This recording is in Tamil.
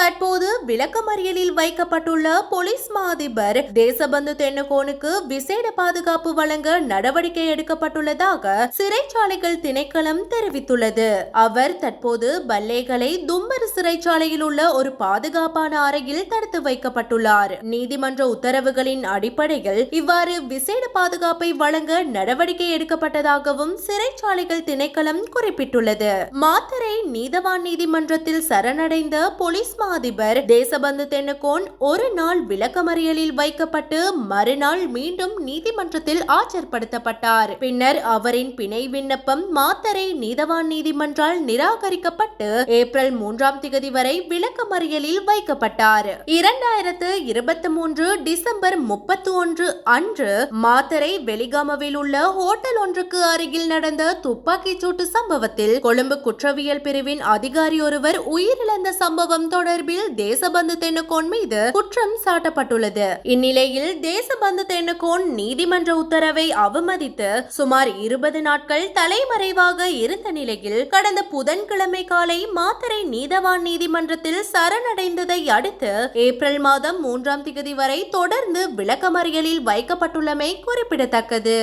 தற்போது விளக்கமறியலில் வைக்கப்பட்டுள்ள போலீஸ் மா அதிபர் தேசபந்து தென்னகோனுக்கு விசேட பாதுகாப்பு வழங்க நடவடிக்கை எடுக்கப்பட்டுள்ளதாக சிறைச்சாலைகள் திணைக்களம் தெரிவித்துள்ளது. அவர் தற்போது பல்லேகலை தும்பர் சிறைச்சாலையில் உள்ள ஒரு பாதுகாப்பான அறையில் தடுத்து வைக்கப்பட்டுள்ளார். நீதிமன்ற உத்தரவுகளின் அடிப்படையில் இவ்வாறு விசேட பாதுகாப்பை வழங்க நடவடிக்கை எடுக்கப்பட்டதாகவும் சிறைச்சாலைகள் திணைக்களம் குறிப்பிட்டுள்ளது. மாத்தறை நீதவான் நீதிமன்றத்தில் சரணடைந்த போலீஸ் மா அதிபர் தேசபந்து தென்னகோன் ஒரு நாள் விளக்கமறியலில் வைக்கப்பட்டு மறுநாள் மீண்டும் நீதிமன்றத்தில் ஆஜர்படுத்தப்பட்டார். பின்னர் அவரின் பிணை விண்ணப்பம் மாத்தறை நீதவான் நீதிமன்றால் நிராகரிக்கப்பட்டு ஏப்ரல் 3 வரை விளக்கமறியலில் வைக்கப்பட்டார். 2023 டிசம்பர் 31 அன்று மாத்தறை வெலிகாமவில் உள்ள ஹோட்டல் ஒன்றுக்கு அருகில் நடந்த துப்பாக்கிச் சூட்டு சம்பவத்தில் கொழும்பு குற்றவியல் பிரிவின் அதிகாரி ஒருவர் உயிரிழந்த சம்பவம் தொடர்பில் தேசபந்து தென்னகோன் மீது குற்றம் சாட்டப்பட்டுள்ளது. இந்நிலையில் தேசபந்து தென்னகோன் நீதிமன்ற உத்தரவை அவமதித்து சுமார் 20 நாட்கள் தலைமறைவாக இருந்த நிலையில் கடந்த புதன்கிழமை காலை மாத்தறை நீதவான் நீதிமன்றத்தில் சரணடைந்ததை அடுத்து ஏப்ரல் மாதம் 3 வரை தொடர்ந்து விளக்கமறியலில் வைக்கப்பட்டுள்ளமை குறிப்பிடத்தக்கது.